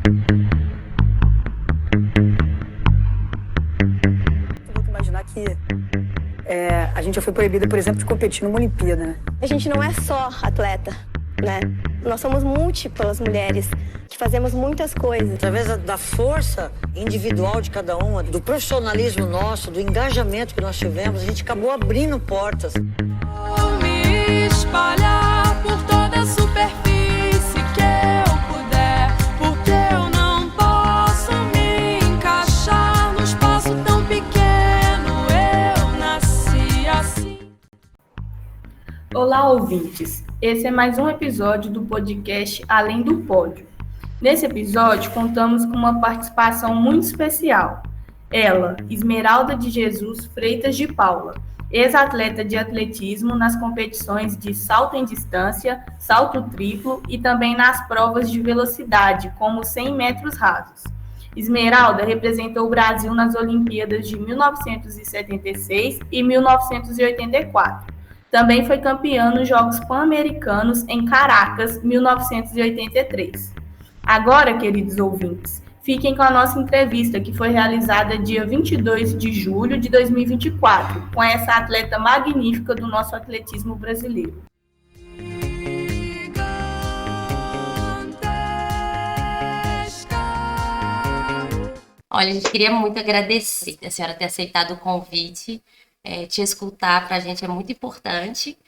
Eu vou imaginar que a gente já foi proibida, por exemplo, de competir numa Olimpíada, né? A gente não é só atleta, né? Nós somos múltiplas mulheres que fazemos muitas coisas. Através da força individual de cada uma, do profissionalismo nosso, do engajamento que nós tivemos, a gente acabou abrindo portas. Vou me espalhar por toda a superfície que eu puder, porque eu não posso me encaixar num espaço tão pequeno. Eu nasci assim. Olá, ouvintes! Esse é mais um episódio do podcast Além do Pódio. Nesse episódio, contamos com uma participação muito especial. Ela, Esmeralda de Jesus Freitas de Paula, ex-atleta de atletismo nas competições de salto em distância, salto triplo e também nas provas de velocidade, como 100 metros rasos. Esmeralda representou o Brasil nas Olimpíadas de 1976 e 1984. Também foi campeã nos Jogos Pan-Americanos em Caracas, 1983. Agora, queridos ouvintes, fiquem com a nossa entrevista, que foi realizada dia 22 de julho de 2024, com essa atleta magnífica do nosso atletismo brasileiro. Olha, a gente queria muito agradecer a senhora ter aceitado o convite. Te escutar para a gente é muito importante.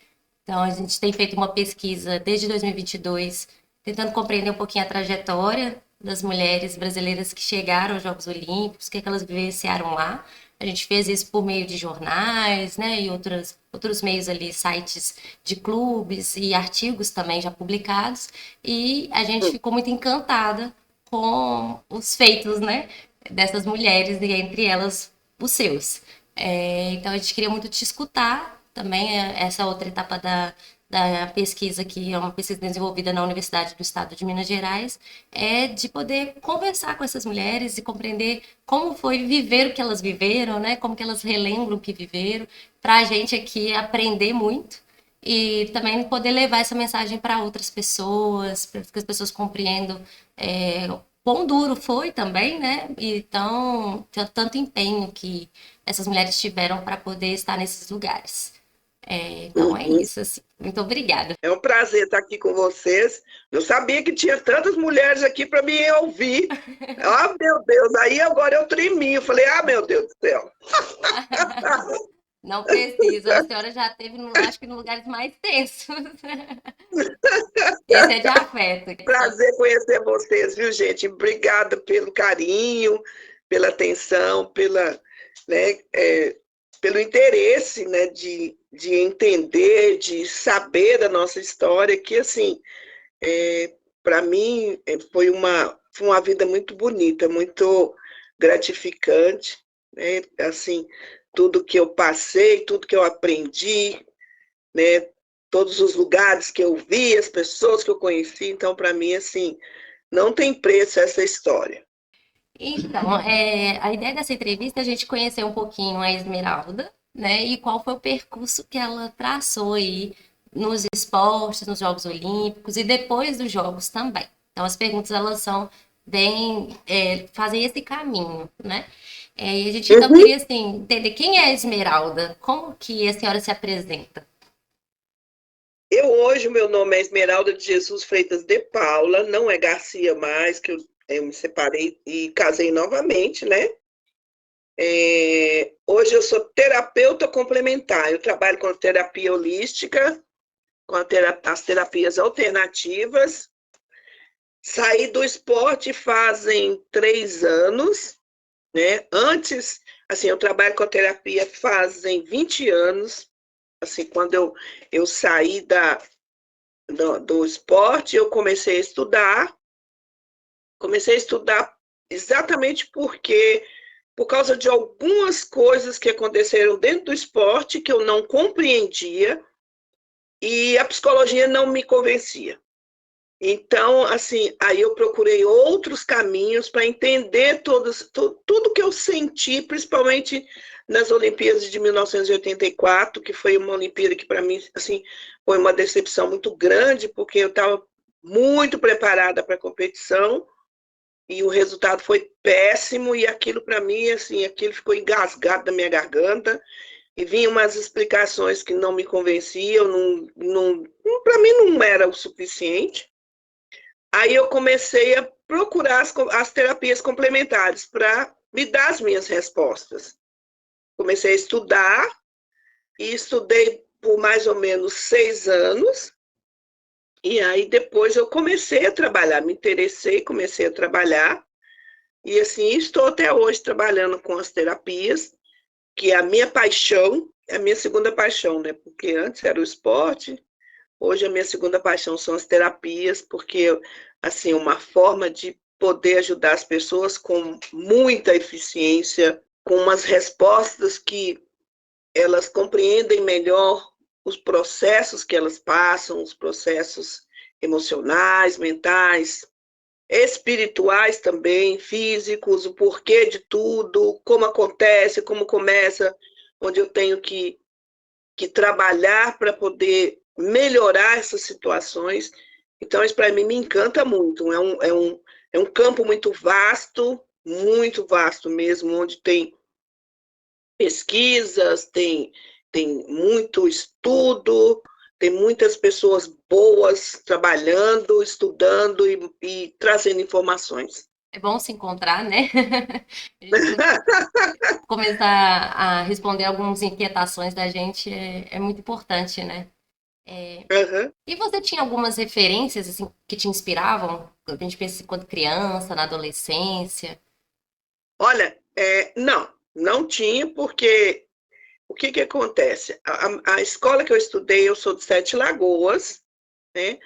Então, a gente tem feito uma pesquisa desde 2022, tentando compreender um pouquinho a trajetória das mulheres brasileiras que chegaram aos Jogos Olímpicos, o que elas vivenciaram lá. A gente fez isso por meio de jornais, né, e outros meios ali, sites de clubes e artigos também já publicados. E a gente ficou muito encantada com os feitos, né, dessas mulheres, e entre elas os seus. Então, a gente queria muito te escutar também, essa outra etapa da pesquisa, que é uma pesquisa desenvolvida na Universidade do Estado de Minas Gerais, é de poder conversar com essas mulheres e compreender como foi viver o que elas viveram, né? Como que elas relembram o que viveram, para a gente aqui aprender muito e também poder levar essa mensagem para outras pessoas, para que as pessoas compreendam quão duro foi também, né? Então, tanto empenho que essas mulheres tiveram para poder estar nesses lugares. Então, é isso, assim. Muito obrigada. É um prazer estar aqui com vocês. Eu sabia que tinha tantas mulheres aqui para me ouvir. Ah, meu Deus, aí agora eu tremi. Eu falei, meu Deus do céu. Não precisa, a senhora já esteve, acho que, em lugares mais tensos. Esse é de afeto. Prazer conhecer vocês, viu, gente? Obrigada pelo carinho, pela atenção, pelo interesse, né, de entender, de saber da nossa história, que, assim, para mim, foi uma vida muito bonita, muito gratificante, né? Assim, tudo que eu passei, tudo que eu aprendi, né? Todos os lugares que eu vi, as pessoas que eu conheci. Então, para mim, assim, não tem preço essa história. Então, a ideia dessa entrevista é a gente conhecer um pouquinho a Esmeralda, né? E qual foi o percurso que ela traçou aí nos esportes, nos Jogos Olímpicos e depois dos Jogos também. Então, as perguntas, elas são bem... fazem esse caminho, né? E a gente então queria, assim, entender quem é a Esmeralda, como que a senhora se apresenta? Hoje, o meu nome é Esmeralda de Jesus Freitas de Paula, não é Garcia mais, que eu me separei e casei novamente, né? Hoje eu sou terapeuta complementar, eu trabalho com terapia holística, com as terapias alternativas. Saí do esporte fazem 3 anos, né? Antes, assim, eu trabalho com terapia fazem 20 anos. Assim, quando eu saí do esporte, eu comecei a estudar. Comecei a estudar exatamente por causa de algumas coisas que aconteceram dentro do esporte que eu não compreendia e a psicologia não me convencia. Então, assim, aí eu procurei outros caminhos para entender tudo que eu senti, principalmente nas Olimpíadas de 1984, que foi uma Olimpíada que, para mim, assim, foi uma decepção muito grande, porque eu estava muito preparada para a competição, e o resultado foi péssimo, e aquilo para mim, assim, aquilo ficou engasgado na minha garganta, e vinham umas explicações que não me convenciam, para mim não era o suficiente. Aí eu comecei a procurar as terapias complementares para me dar as minhas respostas. Comecei a estudar, e estudei por mais ou menos 6 anos, e aí depois eu comecei a trabalhar, me interessei, comecei a trabalhar, e assim estou até hoje trabalhando com as terapias, que é a minha paixão, é a minha segunda paixão, né? Porque antes era o esporte, hoje a minha segunda paixão são as terapias, porque assim, uma forma de poder ajudar as pessoas com muita eficiência, com umas respostas que elas compreendem melhor os processos que elas passam, os processos emocionais, mentais, espirituais também, físicos, o porquê de tudo, como acontece, como começa, onde eu tenho que trabalhar para poder melhorar essas situações. Então, isso para mim me encanta muito. É um campo muito vasto mesmo, onde tem pesquisas, tem muito estudo, tem muitas pessoas boas trabalhando, estudando e trazendo informações. É bom se encontrar, né? Começar a responder algumas inquietações da gente é muito importante, né? Uhum. E você tinha algumas referências assim, que te inspiravam? A gente pensa quando criança, na adolescência. Olha, não tinha, porque o que acontece? A escola que eu estudei, eu sou de Sete Lagoas, né?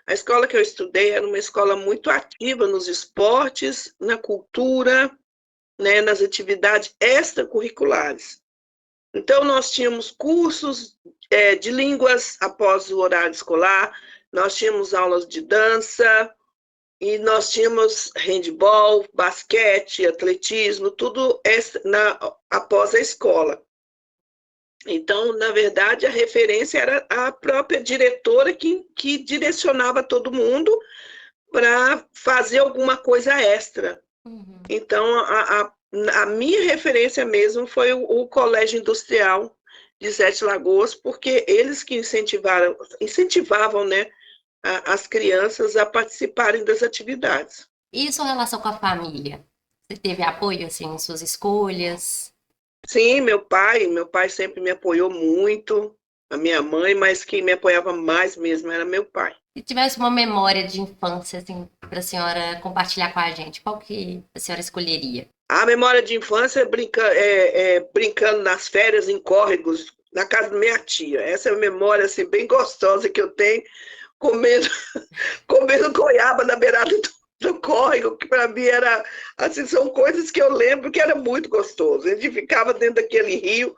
A escola que eu estudei era uma escola muito ativa nos esportes, na cultura, né, nas atividades extracurriculares. Então, nós tínhamos cursos de línguas após o horário escolar, nós tínhamos aulas de dança, e nós tínhamos handball, basquete, atletismo, tudo após a escola. Então, na verdade, a referência era a própria diretora que direcionava todo mundo para fazer alguma coisa extra. Uhum. Então, a minha referência mesmo foi o Colégio Industrial de Sete Lagoas, porque eles que incentivavam, né, as crianças a participarem das atividades. E sua relação com a família? Você teve apoio, assim, em suas escolhas? Sim, meu pai sempre me apoiou muito, a minha mãe, mas quem me apoiava mais mesmo era meu pai. Se tivesse uma memória de infância, assim, para a senhora compartilhar com a gente, qual que a senhora escolheria? A memória de infância brincando nas férias em córregos, na casa da minha tia. Essa é uma memória assim, bem gostosa que eu tenho, comendo goiaba na beirada do córrego, que para mim era, assim, são coisas que eu lembro que era muito gostoso. A gente ficava dentro daquele rio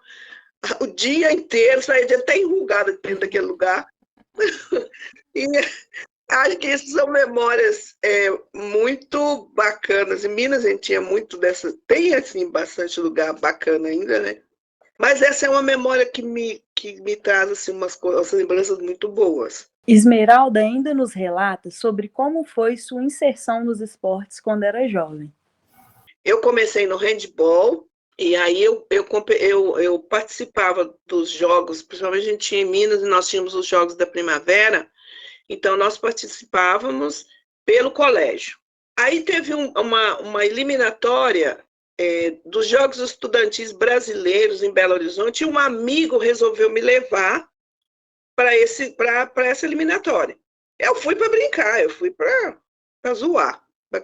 o dia inteiro, saía até enrugada dentro daquele lugar. E acho que isso são memórias muito bacanas. Em Minas a gente tinha muito dessas, tem assim bastante lugar bacana ainda, né? Mas essa é uma memória que me traz assim, umas lembranças muito boas. Esmeralda ainda nos relata sobre como foi sua inserção nos esportes quando era jovem. Eu comecei no handball, e aí eu participava dos jogos, principalmente a gente tinha em Minas, e nós tínhamos os Jogos da Primavera, então nós participávamos pelo colégio. Aí teve uma eliminatória dos Jogos Estudantis Brasileiros em Belo Horizonte, e um amigo resolveu me levar para essa eliminatória. Eu fui para brincar, eu fui para zoar, para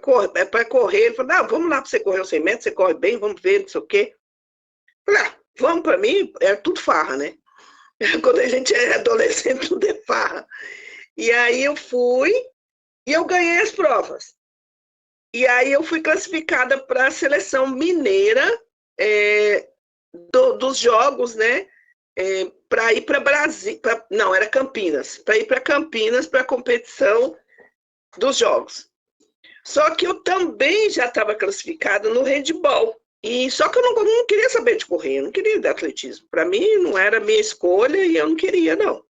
correr. Ele falou, vamos lá para você correr os 100 metros, você corre bem, vamos ver, não sei o quê. Eu falei, vamos, para mim, é tudo farra, né? Quando a gente é adolescente, tudo é farra. E aí eu fui e eu ganhei as provas. E aí eu fui classificada para a seleção mineira dos jogos, né? Para ir para Brasília, não, era Campinas, para ir para Campinas para a competição dos jogos. Só que eu também já estava classificada no handball. Só que eu não queria saber de correr, eu não queria de atletismo. Para mim não era a minha escolha e eu não queria, não.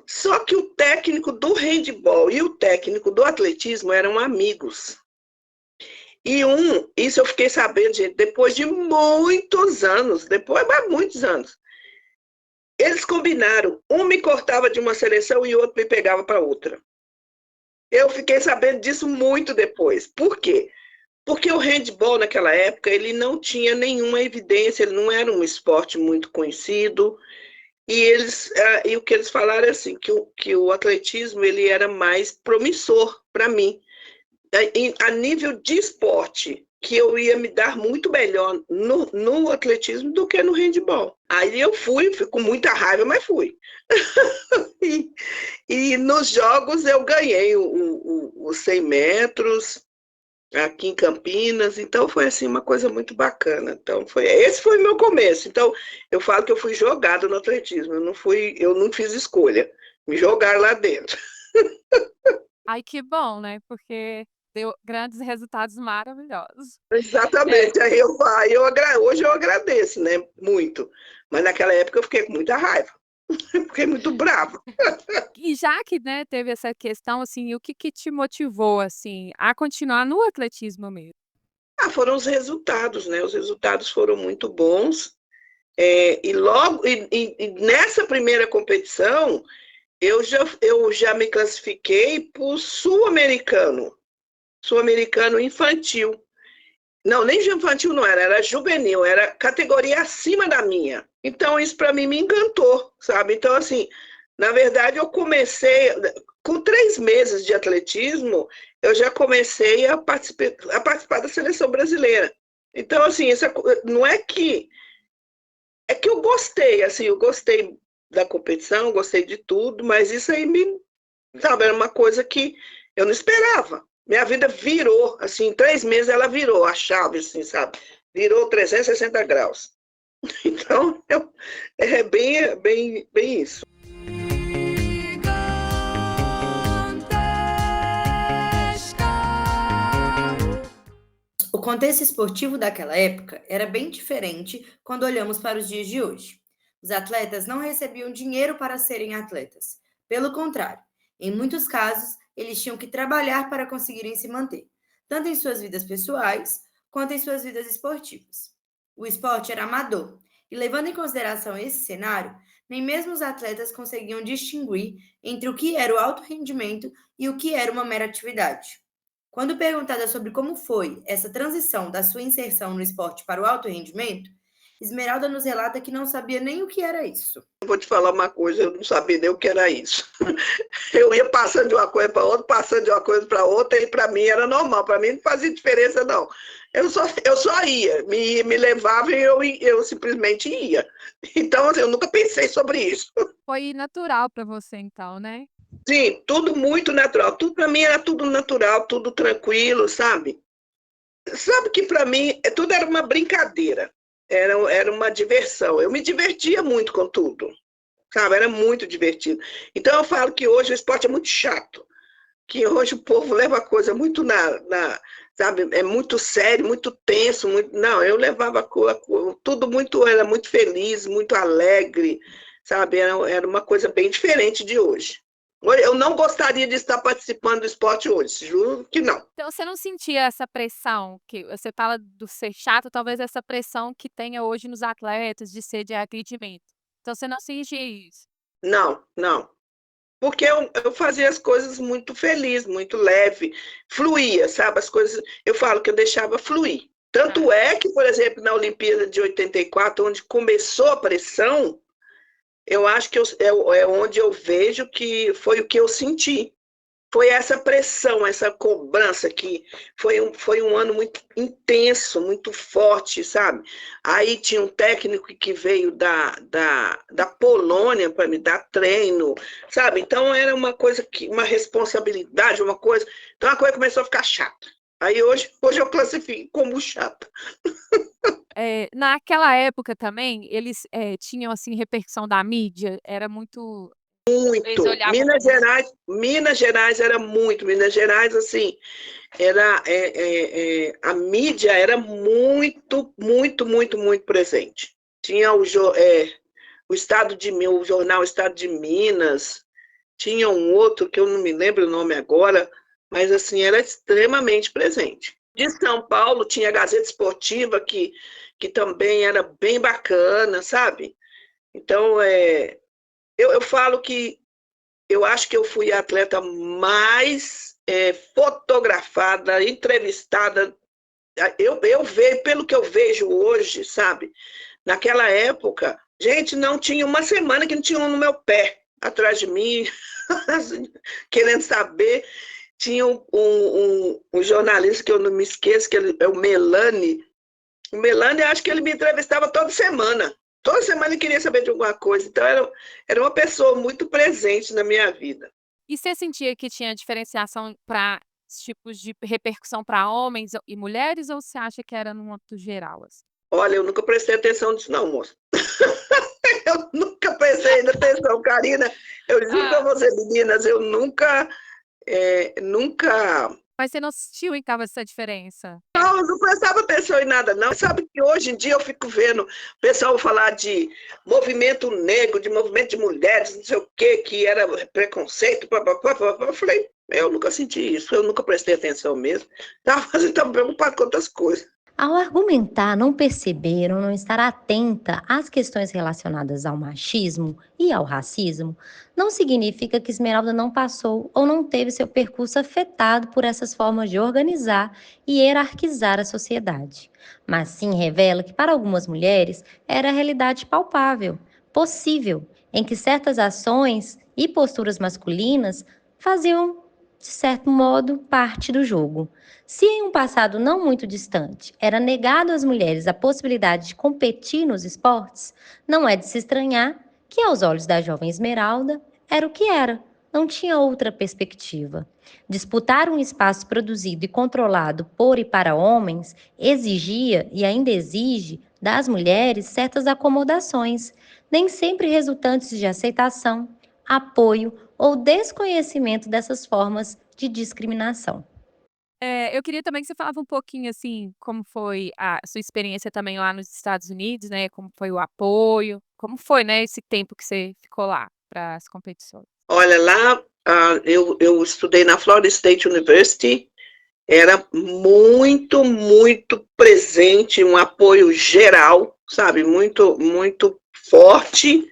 Só que o técnico do handball e o técnico do atletismo eram amigos. Isso eu fiquei sabendo, gente, depois de muitos anos, mas muitos anos. Eles combinaram, um me cortava de uma seleção e o outro me pegava para outra. Eu fiquei sabendo disso muito depois. Por quê? Porque o handball naquela época, ele não tinha nenhuma evidência, ele não era um esporte muito conhecido, e o que eles falaram é assim, que o atletismo ele era mais promissor para mim, a nível de esporte, que eu ia me dar muito melhor no atletismo do que no handball. Aí eu fui com muita raiva, mas fui. E nos jogos eu ganhei os 100 metros, aqui em Campinas, então foi assim uma coisa muito bacana. Então esse foi o meu começo. Então eu falo que eu fui jogada no atletismo, eu não fiz escolha, me jogaram lá dentro. Ai, que bom, né? Porque deu grandes resultados maravilhosos. Exatamente. Hoje eu agradeço, né? Muito. Mas naquela época eu fiquei com muita raiva. Fiquei muito brava. E já que, né, teve essa questão, assim, o que te motivou, assim, a continuar no atletismo mesmo? Foram os resultados, né? Os resultados foram muito bons. E nessa primeira competição, eu já me classifiquei para o sul-americano infantil. Não, nem infantil não era juvenil, era categoria acima da minha. Então, isso para mim me encantou, sabe? Então, assim, na verdade, eu comecei, com 3 meses de atletismo, eu já comecei a participar da seleção brasileira. Então, assim, não é que... É que eu gostei, assim, eu gostei da competição, gostei de tudo, mas isso aí sabe, era uma coisa que eu não esperava. Minha vida virou, assim, em 3 meses ela virou a chave, assim, sabe? Virou 360 graus. Então, é bem isso. O contexto esportivo daquela época era bem diferente quando olhamos para os dias de hoje. Os atletas não recebiam dinheiro para serem atletas. Pelo contrário, em muitos casos, eles tinham que trabalhar para conseguirem se manter, tanto em suas vidas pessoais quanto em suas vidas esportivas. O esporte era amador, e levando em consideração esse cenário, nem mesmo os atletas conseguiam distinguir entre o que era o alto rendimento e o que era uma mera atividade. Quando perguntada sobre como foi essa transição da sua inserção no esporte para o alto rendimento, Esmeralda nos relata que não sabia nem o que era isso. Eu vou te falar uma coisa, eu não sabia nem o que era isso. Eu ia passando de uma coisa para outra, passando de uma coisa para outra, e para mim era normal, para mim não fazia diferença, não. Eu só ia, me levava e eu simplesmente ia. Então, assim, eu nunca pensei sobre isso. Foi natural para você, então, né? Sim, tudo muito natural. Tudo para mim era tudo natural, tudo tranquilo, sabe? Sabe que para mim tudo era uma brincadeira, era uma diversão. Eu me divertia muito com tudo, sabe? Era muito divertido. Então eu falo que hoje o esporte é muito chato, que hoje o povo leva a coisa muito sabe? É muito sério, muito tenso, não, eu levava tudo muito, era muito feliz, muito alegre, sabe? Era uma coisa bem diferente de hoje. Eu não gostaria de estar participando do esporte hoje, juro que não. Então você não sentia essa pressão, que você fala do ser chato, talvez essa pressão que tenha hoje nos atletas de ser de rendimento. Então você não sentia isso? Não. Porque eu fazia as coisas muito feliz, muito leve, fluía, sabe? As coisas, eu falo que eu deixava fluir. Tanto é que, por exemplo, na Olimpíada de 84, onde começou a pressão, eu acho que é onde eu vejo que foi o que eu senti. Foi essa pressão, essa cobrança que foi um ano muito intenso, muito forte, sabe? Aí tinha um técnico que veio da Polônia para me dar treino, sabe? Então era uma coisa, uma responsabilidade, uma coisa. Então a coisa começou a ficar chata. Aí hoje eu classifico como chata. Naquela época também, eles tinham assim repercussão da mídia, era muito. Muito. Minas Gerais era muito. Minas Gerais, assim, a mídia era muito, muito, muito, muito presente. Tinha o jornal Estado de Minas, tinha um outro que eu não me lembro o nome agora, mas assim, era extremamente presente. De São Paulo tinha a Gazeta Esportiva, que também era bem bacana, sabe? Então, eu falo que eu acho que eu fui a atleta mais fotografada, entrevistada. Eu vejo, pelo que eu vejo hoje, sabe? Naquela época, gente, não tinha uma semana que não tinha um no meu pé, atrás de mim, querendo saber. Tinha um jornalista que eu não me esqueço, que é o Melani. O Melani, acho que ele me entrevistava toda semana. Toda semana ele queria saber de alguma coisa. Então, era uma pessoa muito presente na minha vida. E você sentia que tinha diferenciação para tipos de repercussão para homens e mulheres, ou você acha que era no âmbito geral? Assim? Olha, eu nunca prestei atenção nisso, não, moça. Eu nunca prestei atenção, Karina. Eu juro pra você, meninas, eu nunca. Mas você não sentiu então essa diferença? Não, eu não prestava atenção em nada, não. Sabe que hoje em dia eu fico vendo o pessoal falar de movimento negro, de movimento de mulheres, não sei o quê, que era preconceito. Eu falei, eu nunca senti isso, eu nunca prestei atenção mesmo. Estava preocupado com outras coisas. Ao argumentar não perceber ou não estar atenta às questões relacionadas ao machismo e ao racismo, não significa que Esmeralda não passou ou não teve seu percurso afetado por essas formas de organizar e hierarquizar a sociedade. Mas sim revela que para algumas mulheres era a realidade palpável, possível, em que certas ações e posturas masculinas faziam, de certo modo, parte do jogo. Se em um passado não muito distante era negado às mulheres a possibilidade de competir nos esportes, não é de se estranhar que, aos olhos da jovem Esmeralda, era o que era, não tinha outra perspectiva. Disputar um espaço produzido e controlado por e para homens exigia e ainda exige das mulheres certas acomodações, nem sempre resultantes de aceitação, apoio ou desconhecimento dessas formas de discriminação. Eu queria também que você falava um pouquinho, assim, como foi a sua experiência também lá nos Estados Unidos, né? Como foi o apoio, como foi, né, esse tempo que você ficou lá para as competições? Olha, lá eu estudei na Florida State University, era muito, muito presente, um apoio geral, sabe, muito, muito forte.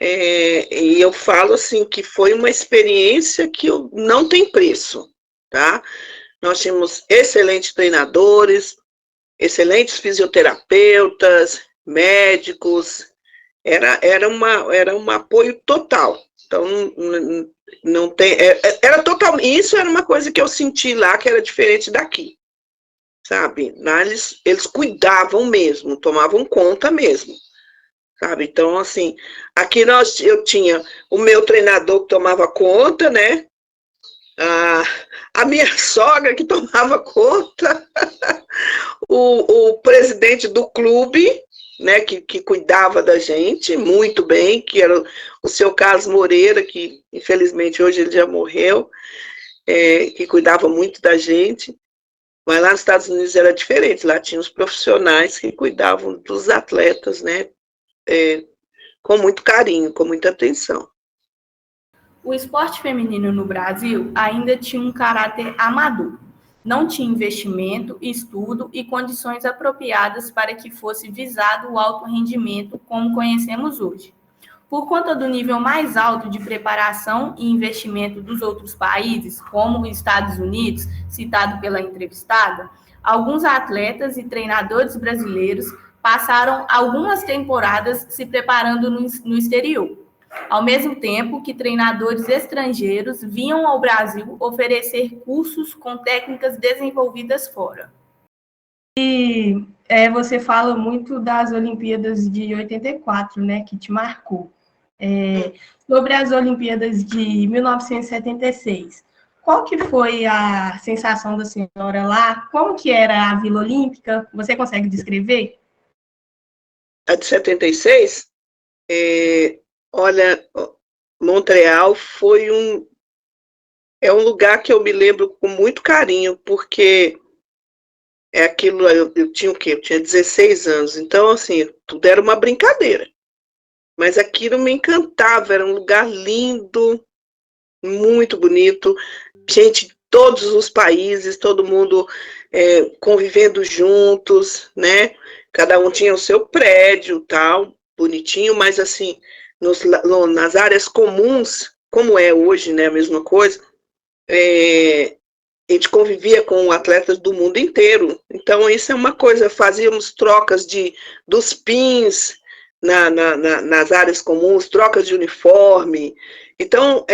E eu falo assim que foi uma experiência que não tem preço, tá? Nós tínhamos excelentes treinadores, excelentes fisioterapeutas, médicos, era um apoio total. Então, não tem. Era total. Isso era uma coisa que eu senti lá que era diferente daqui, sabe? Lá eles cuidavam mesmo, tomavam conta mesmo, sabe? Então, assim, aqui eu tinha o meu treinador que tomava conta, né? A minha sogra que tomava conta, o presidente do clube, né, que cuidava da gente muito bem, que era o seu Carlos Moreira, que infelizmente hoje ele já morreu, que cuidava muito da gente. Mas lá nos Estados Unidos era diferente, lá tinha os profissionais que cuidavam dos atletas, né, com muito carinho, com muita atenção. O esporte feminino no Brasil ainda tinha um caráter amador. Não tinha investimento, estudo e condições apropriadas para que fosse visado o alto rendimento como conhecemos hoje. Por conta do nível mais alto de preparação e investimento dos outros países, como os Estados Unidos, citado pela entrevistada, alguns atletas e treinadores brasileiros passaram algumas temporadas se preparando no exterior, ao mesmo tempo que treinadores estrangeiros vinham ao Brasil oferecer cursos com técnicas desenvolvidas fora. E você fala muito das Olimpíadas de 84, né, que te marcou. Sobre as Olimpíadas de 1976, qual que foi a sensação da senhora lá? Como que era a Vila Olímpica? Você consegue descrever? A de 76? Olha, Montreal foi um lugar que eu me lembro com muito carinho, porque aquilo, eu tinha o quê? Eu tinha 16 anos, então, assim, tudo era uma brincadeira. Mas aquilo me encantava, era um lugar lindo, muito bonito, gente todos os países, todo mundo convivendo juntos, né? Cada um tinha o seu prédio, tal, bonitinho, mas assim, nas áreas comuns, como é hoje, né, a mesma coisa, a gente convivia com atletas do mundo inteiro. Então, isso é uma coisa, fazíamos trocas dos pins nas áreas comuns, trocas de uniforme. Então,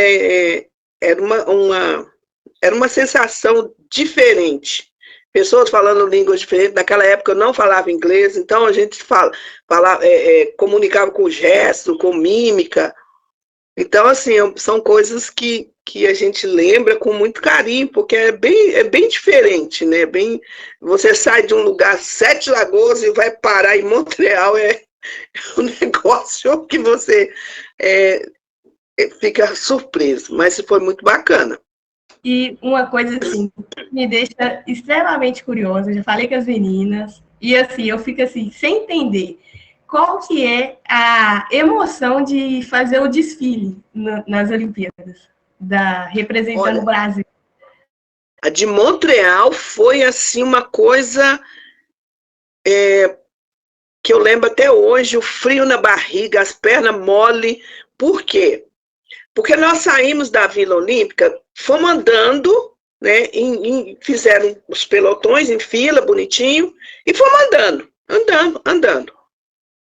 era uma sensação diferente. Pessoas falando línguas diferentes. Naquela época eu não falava inglês, então a gente comunicava com gesto, com mímica. Então, assim, são coisas que a gente lembra com muito carinho, porque é bem diferente, né? Você sai de um lugar, Sete Lagoas, e vai parar em Montreal, é um negócio que você fica surpreso, mas foi muito bacana. E uma coisa, assim, que me deixa extremamente curiosa, eu já falei com as meninas, e assim, eu fico assim, sem entender qual que é a emoção de fazer o desfile nas Olimpíadas, representando o Brasil. A de Montreal foi, assim, uma coisa que eu lembro até hoje, o frio na barriga, as pernas mole. Por quê? Porque nós saímos da Vila Olímpica, fomos andando, né, fizeram os pelotões em fila, bonitinho, e fomos andando.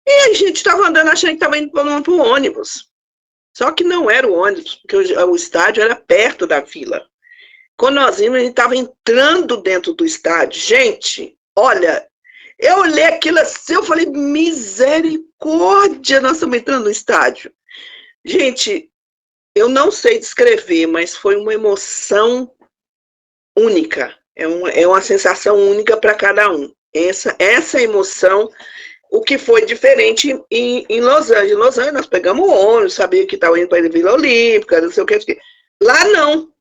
E a gente estava andando achando que estava indo para o ônibus. Só que não era o ônibus, porque o estádio era perto da vila. Quando nós vimos, a gente estava entrando dentro do estádio. Gente, olha, eu olhei aquilo assim, eu falei, misericórdia, nós estamos entrando no estádio. Gente, eu não sei descrever, mas foi uma emoção única. É uma sensação única para cada um. Essa emoção, o que foi diferente em Los Angeles. Em Los Angeles, nós pegamos o ônibus, sabia que estava indo para a Vila Olímpica, não sei o que. Lá não.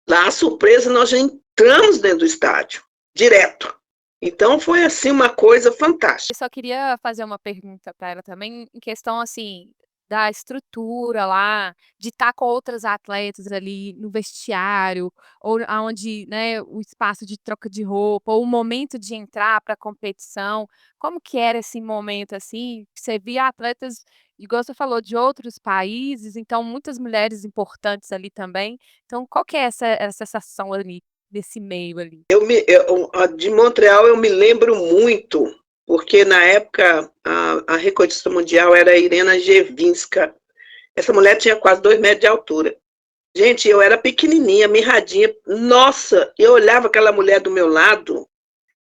Lá, a surpresa, nós já entramos dentro do estádio, direto. Então, foi, assim, uma coisa fantástica. Eu só queria fazer uma pergunta para ela também, em questão, assim, da estrutura lá, de estar com outras atletas ali no vestiário, ou aonde, né, o espaço de troca de roupa, ou o momento de entrar para a competição. Como que era esse momento, assim? Você via atletas, igual você falou, de outros países, então muitas mulheres importantes ali também. Então, qual que é essa sensação ali, desse meio ali? De Montreal eu me lembro muito, porque na época a recordista mundial era a Irena Gevhinska. Essa mulher tinha quase 2 metros de altura. Gente, eu era pequenininha, mirradinha. Nossa, eu olhava aquela mulher do meu lado,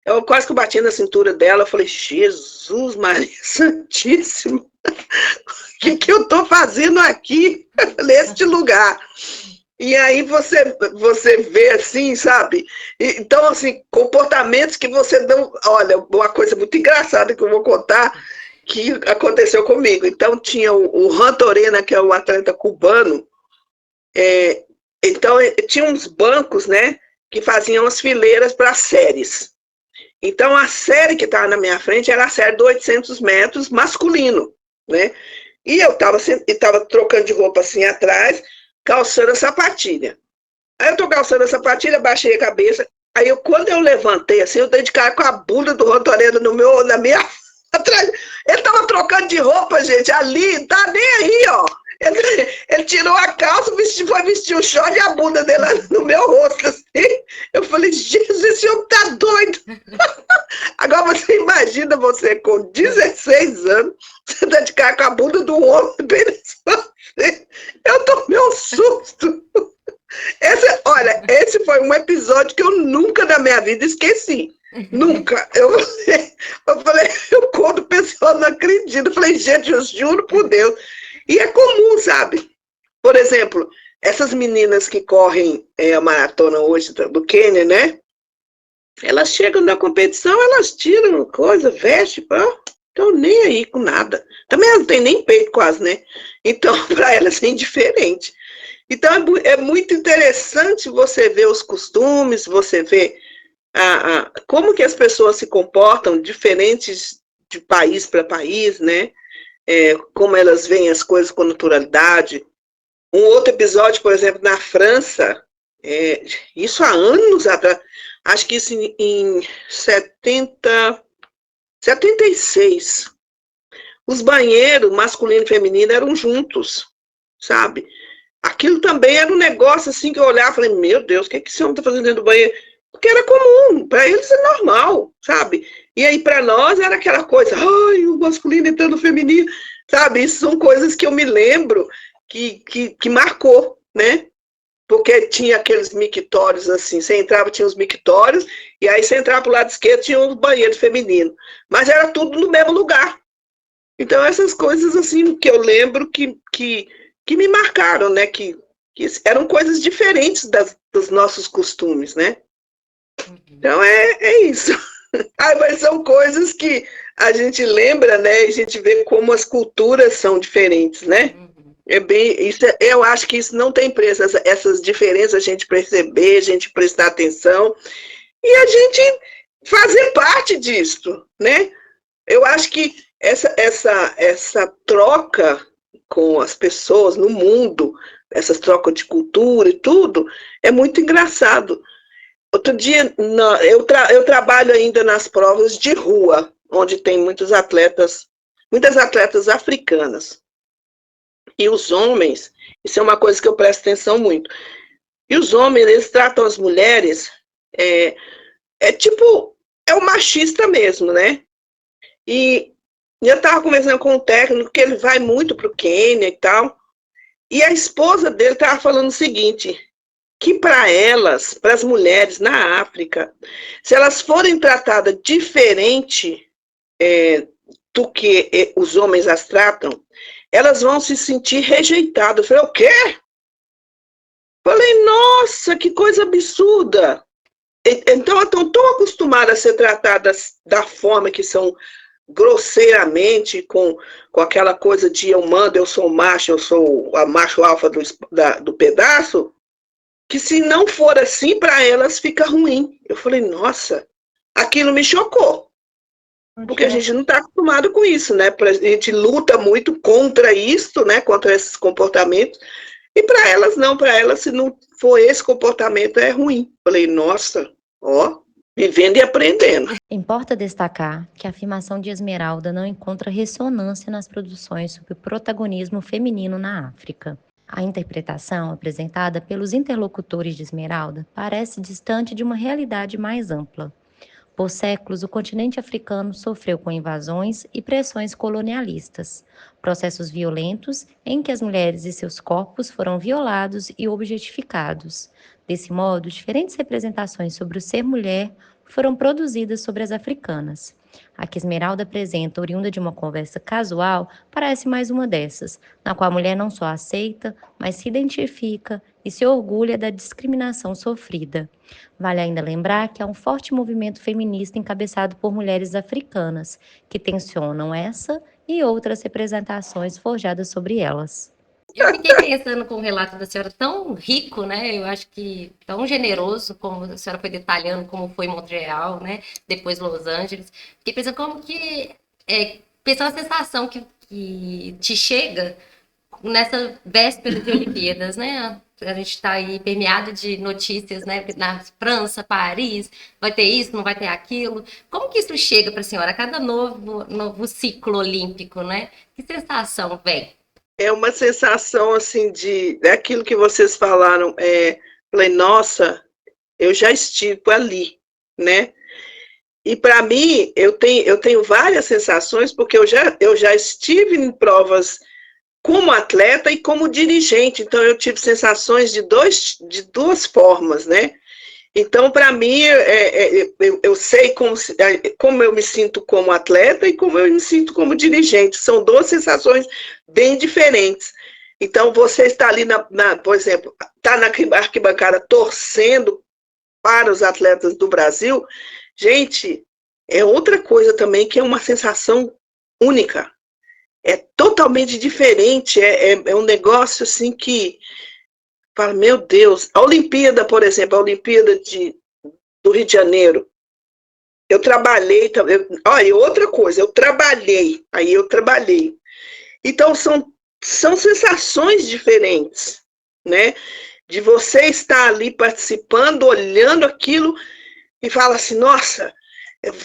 eu quase que batia na cintura dela. Eu falei, Jesus Maria Santíssima, o que eu estou fazendo aqui, neste lugar? E aí você vê assim, sabe? Então, assim, comportamentos que você não... Olha, uma coisa muito engraçada que eu vou contar, que aconteceu comigo. Então, tinha o Juan Torena, que é o atleta cubano. Então, tinha uns bancos, né, que faziam as fileiras para as séries. Então, a série que estava na minha frente era a série de 800 metros masculino, né? E eu estava trocando de roupa assim atrás, calçando a sapatilha. Aí eu tô calçando a sapatilha, baixei a cabeça. Aí quando eu levantei, assim, eu dei de cara com a bunda do Rotoreno na minha atrás. Ele tava trocando de roupa, gente, ali, tá nem aí, ó. Ele tirou a calça, foi vestir o short e a bunda dele no meu rosto, assim. Eu falei, Jesus, esse homem tá doido. Agora você imagina você com 16 anos, você dá de cara com a bunda do homem, eu tomei um susto. Esse foi um episódio que eu nunca na minha vida esqueci. Nunca. Eu falei, eu conto, o pessoal não acredita. Eu falei, gente, eu juro por Deus. E é comum, sabe? Por exemplo, essas meninas que correm a maratona hoje do Quênia, né? Elas chegam na competição, elas tiram coisa, veste, estão nem aí com nada. Também elas não têm nem peito quase, né? Então, para elas é indiferente. Então, é muito interessante você ver os costumes, você ver como que as pessoas se comportam diferentes de país para país, né? Como elas veem as coisas com naturalidade. Um outro episódio, por exemplo, na França, Isso há anos atrás, acho que isso em 76, os banheiros masculino e feminino eram juntos, sabe? Aquilo também era um negócio assim que eu olhava e falei, meu Deus, o que esse homem está fazendo dentro do banheiro? Porque era comum, para eles é normal, sabe? E aí para nós era aquela coisa, ai, o masculino entrando no feminino, sabe? Isso são coisas que eu me lembro que marcou, né? Porque tinha aqueles mictórios assim, você entrava, tinha os mictórios, e aí você entrava pro lado esquerdo, tinha os banheiros femininos. Mas era tudo no mesmo lugar. Então essas coisas assim que eu lembro que me marcaram, né? Que eram coisas diferentes dos nossos costumes, né? Então é isso. Mas são coisas que a gente lembra, né? E a gente vê como as culturas são diferentes, né? Eu acho que isso não tem preço, essas diferenças a gente perceber, a gente prestar atenção e a gente fazer parte disso, né? Eu acho que essa troca com as pessoas no mundo, essas trocas de cultura e tudo, é muito engraçado. Outro dia, eu trabalho ainda nas provas de rua, onde tem muitas atletas africanas. E os homens, isso é uma coisa que eu presto atenção muito, e os homens, eles tratam as mulheres, é o machista mesmo, né? E eu estava conversando com um técnico que ele vai muito para o Quênia e tal, e a esposa dele estava falando o seguinte, que para elas, para as mulheres na África, se elas forem tratadas diferente do que os homens as tratam, elas vão se sentir rejeitadas. Eu falei, o quê? Falei, nossa, que coisa absurda. Então, elas estão tão acostumadas a ser tratadas da forma que são grosseiramente, com aquela coisa de eu mando, eu sou macho, eu sou a macho alfa do pedaço, que se não for assim, para elas fica ruim. Eu falei, nossa, aquilo me chocou. Porque a gente não está acostumado com isso, né? A gente luta muito contra isso, né? Contra esses comportamentos. E para elas não, para elas, se não for esse comportamento, é ruim. Falei, nossa, vivendo e aprendendo. Importa destacar que a afirmação de Esmeralda não encontra ressonância nas produções sobre o protagonismo feminino na África. A interpretação apresentada pelos interlocutores de Esmeralda parece distante de uma realidade mais ampla. Por séculos, o continente africano sofreu com invasões e pressões colonialistas, processos violentos em que as mulheres e seus corpos foram violados e objetificados. Desse modo, diferentes representações sobre o ser mulher foram produzidas sobre as africanas. A que Esmeralda apresenta, oriunda de uma conversa casual, parece mais uma dessas, na qual a mulher não só aceita, mas se identifica e se orgulha da discriminação sofrida. Vale ainda lembrar que há um forte movimento feminista encabeçado por mulheres africanas, que tensionam essa e outras representações forjadas sobre elas. Eu fiquei pensando com o relato da senhora tão rico, né? Eu acho que tão generoso, como a senhora foi detalhando como foi Montreal, né? Depois Los Angeles. Fiquei pensando como que... pensando a sensação que te chega nessa véspera de Olimpíadas, né? A gente está aí permeado de notícias, né? Na França, Paris, vai ter isso, não vai ter aquilo. Como que isso chega para a senhora? Cada novo ciclo olímpico, né? Que sensação vem? É uma sensação, assim, daquilo que vocês falaram. Falei, nossa, eu já estive ali, né? E para mim, eu tenho várias sensações, porque eu já estive em provas como atleta e como dirigente, então eu tive sensações de duas formas, né? Então, para mim, eu sei como eu me sinto como atleta e como eu me sinto como dirigente. São duas sensações bem diferentes. Então, você está ali, por exemplo, está na arquibancada torcendo para os atletas do Brasil. Gente, é outra coisa também que é uma sensação única. É totalmente diferente. É um negócio assim que... Fala, meu Deus, a Olimpíada, por exemplo, a Olimpíada do Rio de Janeiro, eu trabalhei também, olha, outra coisa, eu trabalhei. Então, são sensações diferentes, né? de você estar ali participando, olhando aquilo e fala assim, nossa,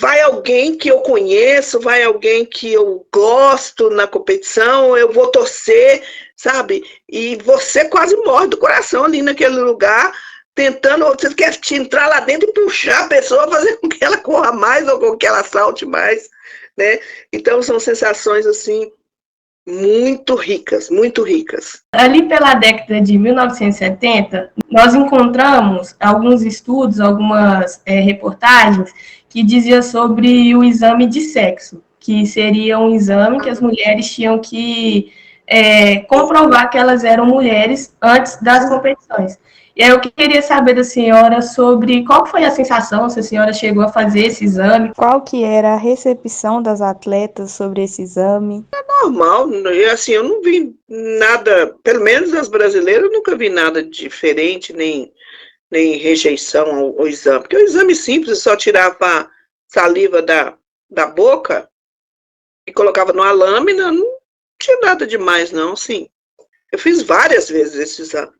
vai alguém que eu conheço, vai alguém que eu gosto na competição, eu vou torcer, sabe? E você quase morre do coração ali naquele lugar, tentando, você quer entrar lá dentro e puxar a pessoa, fazer com que ela corra mais ou com que ela salte mais, né? Então são sensações assim muito ricas, muito ricas. Ali pela década de 1970, nós encontramos alguns estudos, algumas reportagens que diziam sobre o exame de sexo, que seria um exame que as mulheres tinham que comprovar que elas eram mulheres antes das competições. E aí eu queria saber da senhora sobre qual foi a sensação, se a senhora chegou a fazer esse exame. Qual que era a recepção das atletas sobre esse exame? Normal, assim, eu não vi nada, pelo menos as brasileiras, eu nunca vi nada diferente, nem rejeição ao exame, porque o exame simples, só tirava a saliva da boca e colocava numa lâmina, não tinha nada demais não, sim. Eu fiz várias vezes esse exame.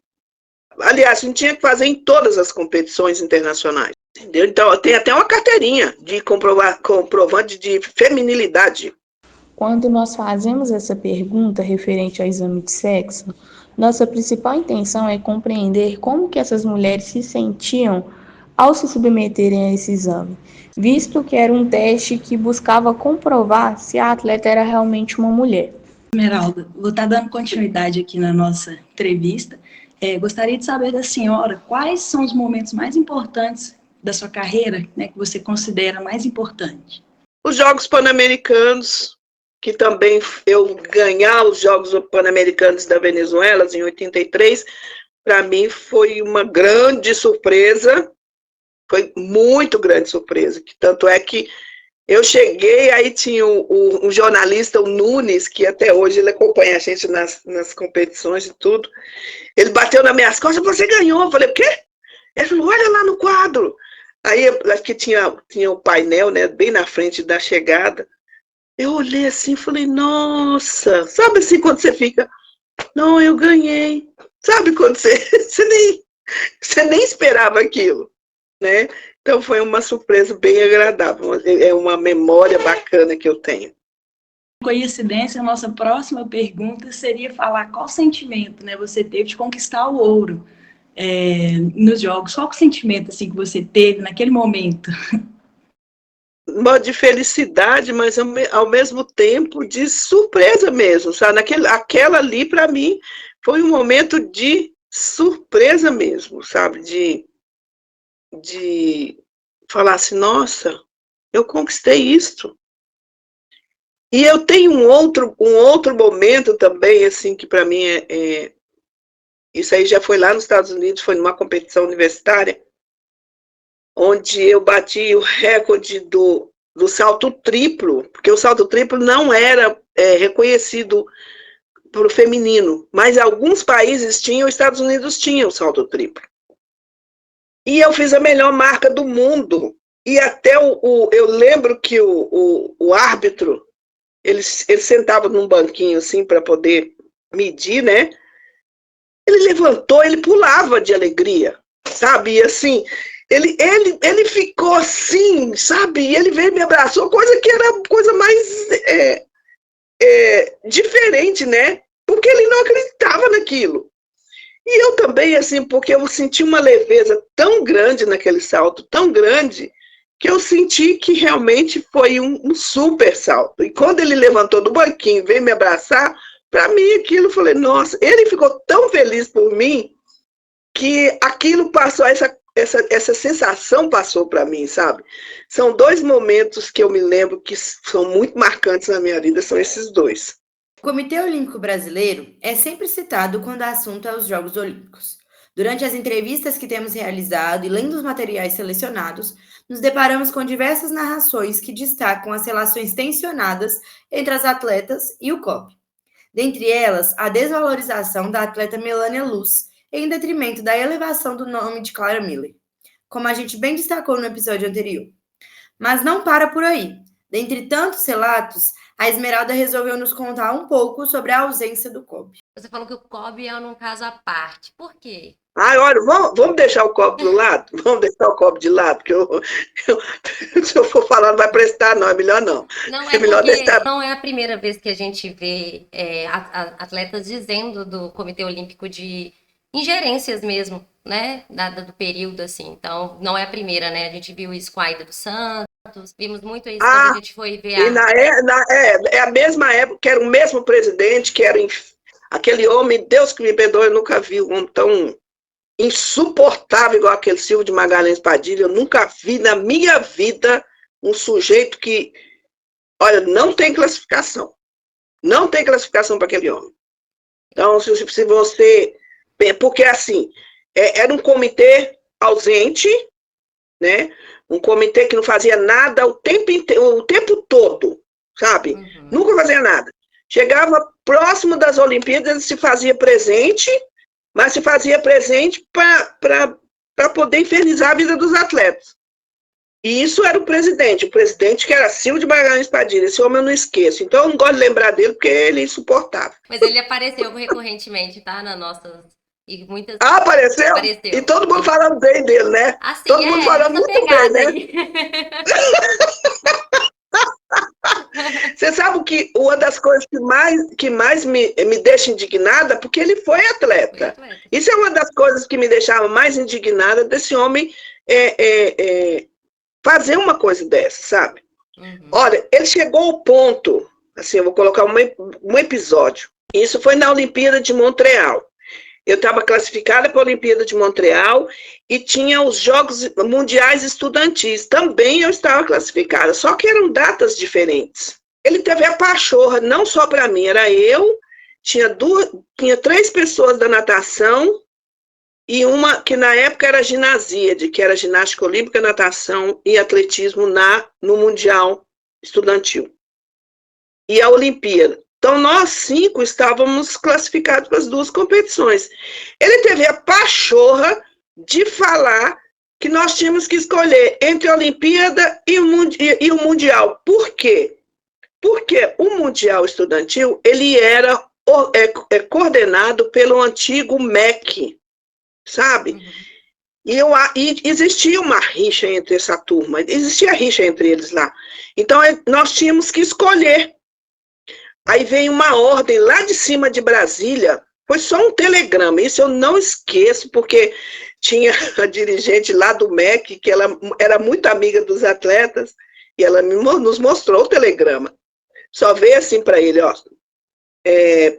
Aliás, a gente tinha que fazer em todas as competições internacionais, entendeu? Então, tem até uma carteirinha de comprovante de feminilidade. Quando nós fazemos essa pergunta referente ao exame de sexo, nossa principal intenção é compreender como que essas mulheres se sentiam ao se submeterem a esse exame, visto que era um teste que buscava comprovar se a atleta era realmente uma mulher. Esmeralda, vou estar dando continuidade aqui na nossa entrevista. Gostaria de saber da senhora quais são os momentos mais importantes da sua carreira, né, que você considera mais importante. Os Jogos Pan-Americanos, que também eu ganhar os Jogos Pan-Americanos da Venezuela em 83, para mim foi uma grande surpresa, foi muito grande surpresa, tanto é que eu cheguei, aí tinha um jornalista, o Nunes, que até hoje ele acompanha a gente nas competições e tudo, ele bateu nas minhas costas, você ganhou, eu falei, o quê? Ele falou, olha lá no quadro. Aí, acho que tinha o painel, né, bem na frente da chegada, eu olhei assim e falei, nossa, sabe assim quando você fica, não, eu ganhei, sabe quando você nem esperava aquilo, né? Então foi uma surpresa bem agradável, é uma memória bacana que eu tenho. Coincidência, a nossa próxima pergunta seria falar qual sentimento, né, você teve de conquistar o ouro nos jogos. Qual o sentimento assim, que você teve naquele momento? De felicidade, mas ao mesmo tempo de surpresa mesmo, sabe? Aquela ali, para mim, foi um momento de surpresa mesmo, sabe? De falar assim, nossa, eu conquistei isto. E eu tenho um outro momento também, assim, que para mim isso aí já foi lá nos Estados Unidos, foi numa competição universitária, onde eu bati o recorde do salto triplo, porque o salto triplo não era reconhecido para o feminino, mas alguns países tinham, os Estados Unidos tinham o salto triplo. E eu fiz a melhor marca do mundo, e até eu lembro que o árbitro, ele sentava num banquinho assim para poder medir, né? Ele levantou, ele pulava de alegria, sabe? E assim, ele ficou assim, sabe? E ele veio e me abraçou, coisa que era a coisa mais diferente, né? Porque ele não acreditava naquilo. E eu também, assim, porque eu senti uma leveza tão grande naquele salto, tão grande, que eu senti que realmente foi um super salto. E quando ele levantou do banquinho e veio me abraçar, para mim aquilo, eu falei, nossa, ele ficou tão feliz por mim, que aquilo passou, essa sensação passou para mim, sabe? São dois momentos que eu me lembro que são muito marcantes na minha vida, são esses dois. O Comitê Olímpico Brasileiro é sempre citado quando o assunto é os Jogos Olímpicos. Durante as entrevistas que temos realizado e lendo os materiais selecionados, nos deparamos com diversas narrações que destacam as relações tensionadas entre as atletas e o COB. Dentre elas, a desvalorização da atleta Melania Luz, em detrimento da elevação do nome de Clara Miller, como a gente bem destacou no episódio anterior. Mas não para por aí. Dentre tantos relatos, a Esmeralda resolveu nos contar um pouco sobre a ausência do COB. Você falou que o COB é um caso à parte. Por quê? Ai, olha, vamos deixar o copo do lado? Vamos deixar o copo de lado, porque se eu for falar não vai prestar, não, é melhor não. Não É é melhor porque deixar. não é a primeira vez que a gente vê atletas dizendo do Comitê Olímpico de ingerências mesmo, né? Do período, assim. Então, não é a primeira, né? A gente viu isso com a Aida dos Santos, vimos muito isso quando a gente foi ver E é a mesma época, que era o mesmo presidente, que era aquele homem, Deus que me perdoe, eu nunca vi um homem tão insuportável igual aquele Silvio de Magalhães Padilha. Eu nunca vi na minha vida um sujeito que, olha, não tem classificação. Não tem classificação para aquele homem. Então, se você... Porque, assim, era um comitê ausente, né? Um comitê que não fazia nada o tempo todo, sabe? Nunca fazia nada. Chegava próximo das Olimpíadas e se fazia presente, mas se fazia presente para poder infernizar a vida dos atletas. E isso era o presidente que era Silvio de Magalhães Padilha. Esse homem eu não esqueço. Então eu não gosto de lembrar dele porque ele é insuportável. Mas ele apareceu recorrentemente, tá? Na nossa... E muitas... Apareceu? E todo mundo falando bem dele, né? Assim, todo mundo falando muito bem, né? Você sabe que uma das coisas que mais me deixa indignada, porque ele foi atleta. Isso é uma das coisas que me deixava mais indignada desse homem fazer uma coisa dessa, sabe? Olha, ele chegou ao ponto, assim, eu vou colocar um episódio. Isso foi na Olimpíada de Montreal. Eu estava classificada para a Olimpíada de Montreal e tinha os Jogos Mundiais Estudantis. Também eu estava classificada, só que eram datas diferentes. Ele teve a pachorra, não só para mim, era eu, tinha 3 pessoas da natação e uma que na época era ginasíade, que era ginástica olímpica, natação e atletismo no Mundial Estudantil. E a Olimpíada. Então, nós 5 estávamos classificados para as 2 competições. Ele teve a pachorra de falar que nós tínhamos que escolher entre a Olimpíada e o Mundial. Por quê? Porque o Mundial Estudantil, ele era coordenado pelo antigo MEC, sabe? E existia uma rixa entre essa turma, existia rixa entre eles lá. Então, nós tínhamos que escolher. Aí veio uma ordem lá de cima de Brasília, foi só um telegrama, isso eu não esqueço, porque tinha a dirigente lá do MEC, que ela era muito amiga dos atletas, e ela nos mostrou o telegrama. Só veio assim para ele, ó,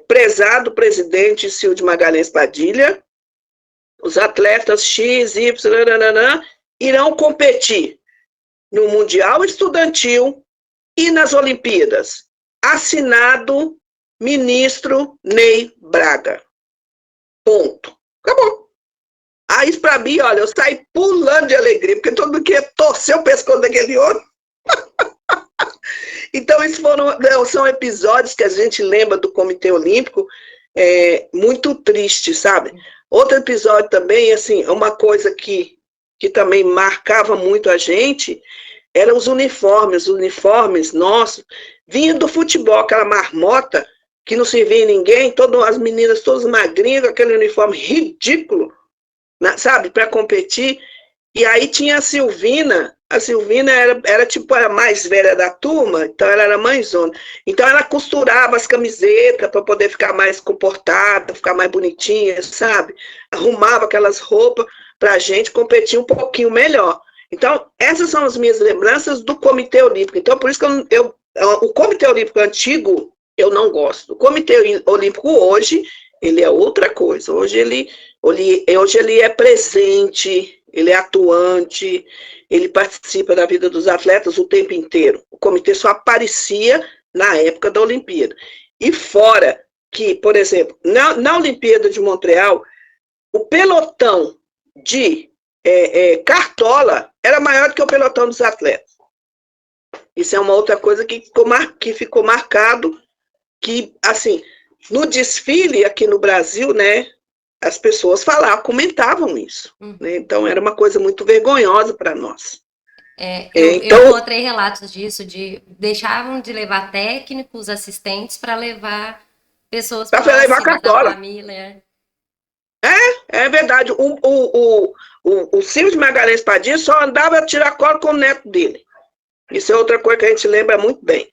prezado presidente Silvio de Magalhães Padilha, os atletas X, Y, nananã, irão competir no Mundial Estudantil e nas Olimpíadas. Assinado ministro Ney Braga. Ponto. Acabou. Aí, isso para mim, olha, eu saí pulando de alegria, porque todo mundo queria torcer o pescoço daquele homem. Então, são episódios que a gente lembra do Comitê Olímpico, muito triste, sabe? Outro episódio também, assim, uma coisa que também marcava muito a gente, eram os uniformes nossos, vinha do futebol, aquela marmota, que não servia em ninguém, as meninas todas magrinhas, com aquele uniforme ridículo, sabe, para competir. E aí tinha a Silvina era tipo a mais velha da turma, então ela era mãezona. Então ela costurava as camisetas para poder ficar mais comportada, ficar mais bonitinha, sabe? Arrumava aquelas roupas para a gente competir um pouquinho melhor. Então, essas são as minhas lembranças do Comitê Olímpico. Então, por isso que o Comitê Olímpico antigo, eu não gosto. O Comitê Olímpico hoje, ele é outra coisa. Hoje ele é presente, ele é atuante, ele participa da vida dos atletas o tempo inteiro. O comitê só aparecia na época da Olimpíada. E fora que, por exemplo, na Olimpíada de Montreal, o pelotão de cartola era maior do que o pelotão dos atletas. Isso é uma outra coisa que ficou marcado, que, assim, no desfile aqui no Brasil, né, as pessoas comentavam isso. Né? Então, era uma coisa muito vergonhosa para nós. Eu encontrei relatos disso, deixavam de levar técnicos, assistentes, para levar pessoas para levar cartola. Da família. É verdade. O Silvio de Magalhães Padilha só andava a tirar cola com o neto dele. Isso é outra coisa que a gente lembra muito bem,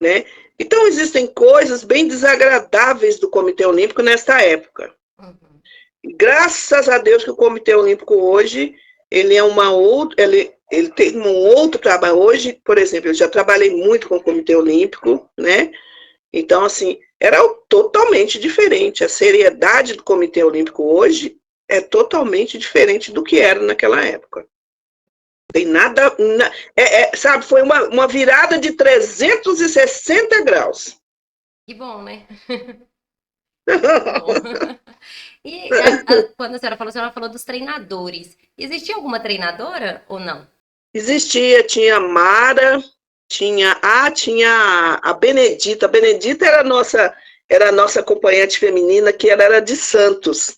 né? Então, existem coisas bem desagradáveis do Comitê Olímpico nesta época. Graças a Deus que o Comitê Olímpico hoje, ele tem um outro trabalho. Hoje, por exemplo, eu já trabalhei muito com o Comitê Olímpico, né? Então, assim, era totalmente diferente. A seriedade do Comitê Olímpico hoje é totalmente diferente do que era naquela época. Tem nada... sabe, foi uma virada de 360 graus. Que bom, né? E quando a senhora falou dos treinadores. Existia alguma treinadora ou não? Existia, tinha a Mara, tinha a Benedita. A Benedita era a nossa acompanhante feminina, que ela era de Santos.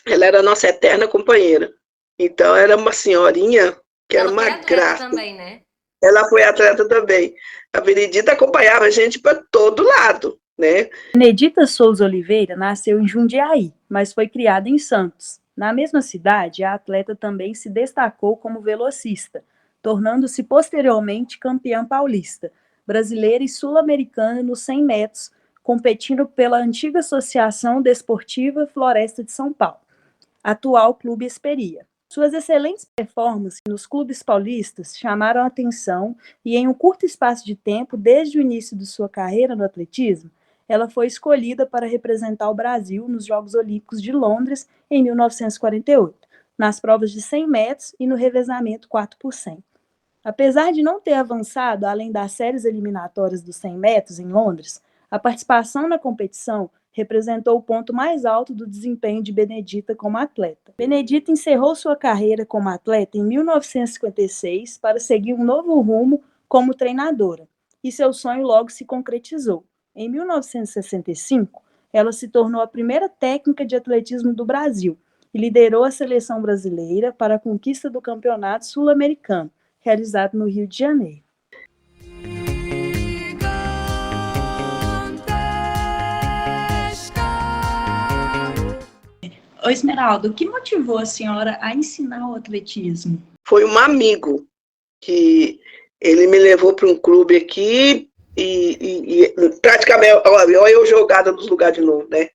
Ela era a nossa eterna companheira. Então, era uma senhorinha que era uma graça. Ela foi atleta também, né? Ela foi atleta também. A Benedita acompanhava a gente para todo lado, né? Benedita Souza Oliveira nasceu em Jundiaí, mas foi criada em Santos. Na mesma cidade, a atleta também se destacou como velocista, tornando-se posteriormente campeã paulista, brasileira e sul-americana nos 100 metros, competindo pela antiga Associação Desportiva Floresta de São Paulo, atual Clube Esperia. Suas excelentes performances nos clubes paulistas chamaram a atenção e, em um curto espaço de tempo, desde o início de sua carreira no atletismo, ela foi escolhida para representar o Brasil nos Jogos Olímpicos de Londres em 1948, nas provas de 100 metros e no revezamento 4x100. Apesar de não ter avançado além das séries eliminatórias dos 100 metros em Londres, a participação na competição representou o ponto mais alto do desempenho de Benedita como atleta. Benedita encerrou sua carreira como atleta em 1956 para seguir um novo rumo como treinadora, e seu sonho logo se concretizou. Em 1965, ela se tornou a primeira técnica de atletismo do Brasil e liderou a seleção brasileira para a conquista do Campeonato Sul-Americano, realizado no Rio de Janeiro. Ô Esmeralda, o que motivou a senhora a ensinar o atletismo? Foi um amigo que ele me levou para um clube aqui e praticamente, olha eu jogada nos lugares de novo, né?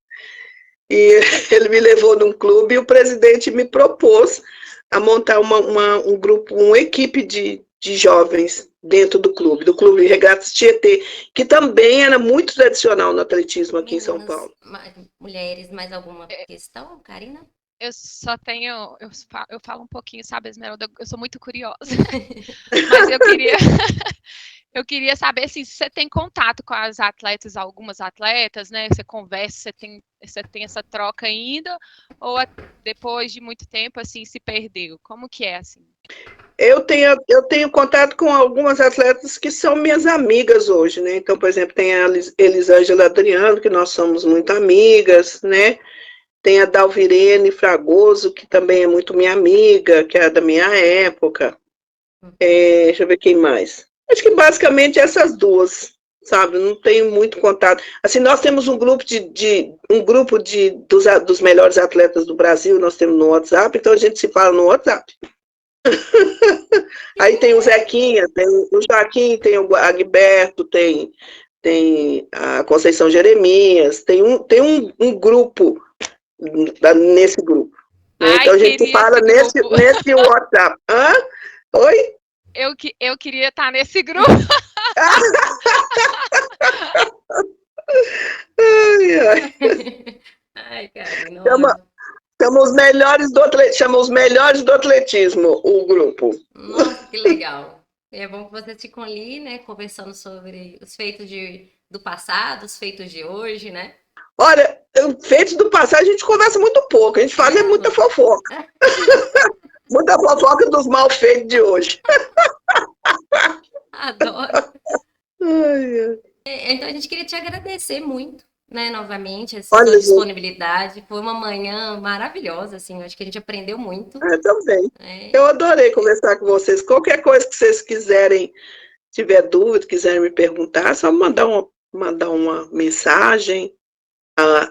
E ele me levou num clube e o presidente me propôs a montar um grupo, uma equipe de jovens dentro do Clube Regatas Tietê, que também era muito tradicional no atletismo aqui em São Paulo. Mulheres, mais alguma questão, Karina? Eu só tenho, eu falo um pouquinho, sabe, Esmeralda, eu sou muito curiosa, mas eu queria saber se você tem contato com as atletas, algumas atletas, né, você conversa, você tem essa troca ainda, ou depois de muito tempo, assim, se perdeu? Como que é, assim? Eu tenho contato com algumas atletas que são minhas amigas hoje, né, então, por exemplo, tem a Elisângela Adriano, que nós somos muito amigas, né, tem a Dalvirene Fragoso, que também é muito minha amiga, que é da minha época. Deixa eu ver quem mais. Acho que basicamente essas duas, sabe? Não tenho muito contato. Assim, nós temos um grupo dos melhores atletas do Brasil, nós temos no WhatsApp, então a gente se fala no WhatsApp. Aí tem o Zequinha, tem o Joaquim, tem o Agberto, tem a Conceição Jeremias, tem um grupo nesse grupo. Ai, então a gente fala nesse WhatsApp. Hã? Oi? Eu queria estar nesse grupo. Ai, Karina. Chama os melhores do atletismo, o grupo. Nossa, que legal. É bom que vocês ficam ali, né, conversando sobre os feitos do passado, os feitos de hoje, né? Olha, feitos do passado a gente conversa muito pouco, a gente faz muita fofoca. Muita fofoca dos mal feitos de hoje. Adoro. Então a gente queria te agradecer muito, né, novamente, essa sua disponibilidade. Foi uma manhã maravilhosa, assim, eu acho que a gente aprendeu muito. Também. Eu adorei conversar com vocês. Qualquer coisa que vocês quiserem, tiver dúvida, quiserem me perguntar, é só mandar uma mensagem.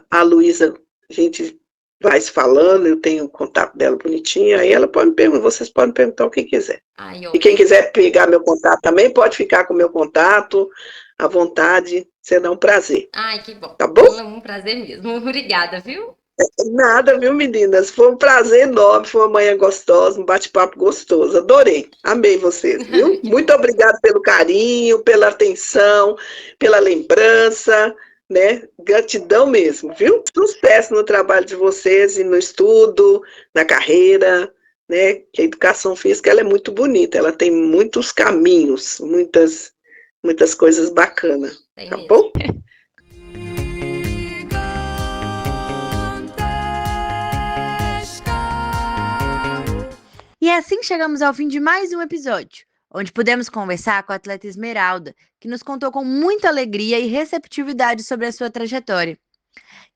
A Luísa, a gente vai se falando, eu tenho o contato dela bonitinho, aí ela pode me perguntar, vocês podem perguntar o que quiser. Ai, E quem quiser pegar meu contato também, pode ficar com o meu contato, à vontade, será um prazer. Ai, que bom. Tá bom? Um prazer mesmo. Obrigada, viu? Nada, viu, meninas? Foi um prazer enorme, foi uma manhã gostosa, um bate-papo gostoso. Adorei, amei vocês, viu? Muito obrigada pelo carinho, pela atenção, pela lembrança, né? Gratidão mesmo, viu? Sucesso no trabalho de vocês e no estudo, na carreira, né? Que a educação física ela é muito bonita, ela tem muitos caminhos, muitas coisas bacanas, tá bom? E assim chegamos ao fim de mais um episódio, onde pudemos conversar com a atleta Esmeralda, que nos contou com muita alegria e receptividade sobre a sua trajetória.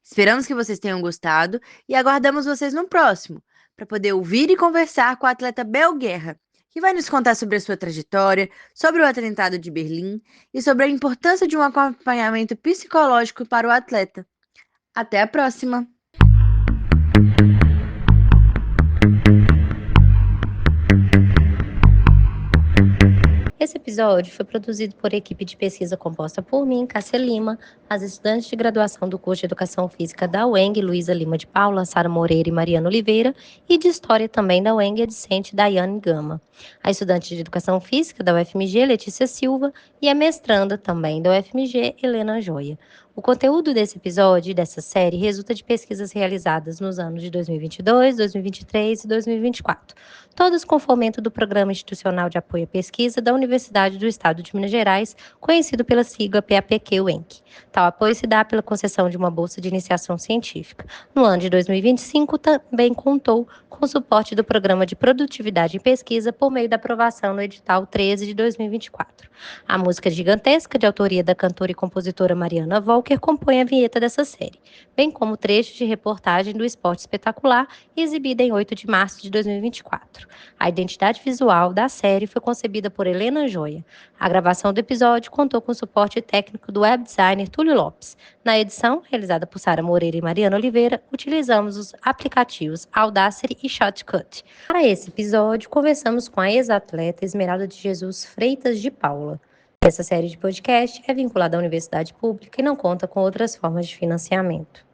Esperamos que vocês tenham gostado e aguardamos vocês no próximo, para poder ouvir e conversar com a atleta Bel Guerra, que vai nos contar sobre a sua trajetória, sobre o atentado de Berlim e sobre a importância de um acompanhamento psicológico para o atleta. Até a próxima! Esse episódio foi produzido por equipe de pesquisa composta por mim, Cássia Lima, as estudantes de graduação do curso de Educação Física da UENG, Luísa Lima de Paula, Sara Moreira e Mariana Oliveira, e de História também da UENG, a discente Daiane Gama. A estudante de Educação Física da UFMG, Letícia Silva, e a mestranda também da UFMG, Helena Joia. O conteúdo desse episódio e dessa série resulta de pesquisas realizadas nos anos de 2022, 2023 e 2024, todas com fomento do Programa Institucional de Apoio à Pesquisa da Universidade do Estado de Minas Gerais, conhecido pela sigla PAPQ-UENC. Tal apoio se dá pela concessão de uma bolsa de iniciação científica. No ano de 2025, também contou com o suporte do Programa de Produtividade em Pesquisa por meio da aprovação no edital 13 de 2024. A música Gigantesca, de autoria da cantora e compositora Mariana Volker, compõe a vinheta dessa série, bem como trechos de reportagem do Esporte Espetacular, exibida em 8 de março de 2024. A identidade visual da série foi concebida por Helena Joia. A gravação do episódio contou com o suporte técnico do web designer Túlio Lopes. Na edição, realizada por Sara Moreira e Mariana Oliveira, utilizamos os aplicativos Audacity e Shotcut. Para esse episódio, conversamos com a ex-atleta Esmeralda de Jesus Freitas de Paula. Essa série de podcast é vinculada à universidade pública e não conta com outras formas de financiamento.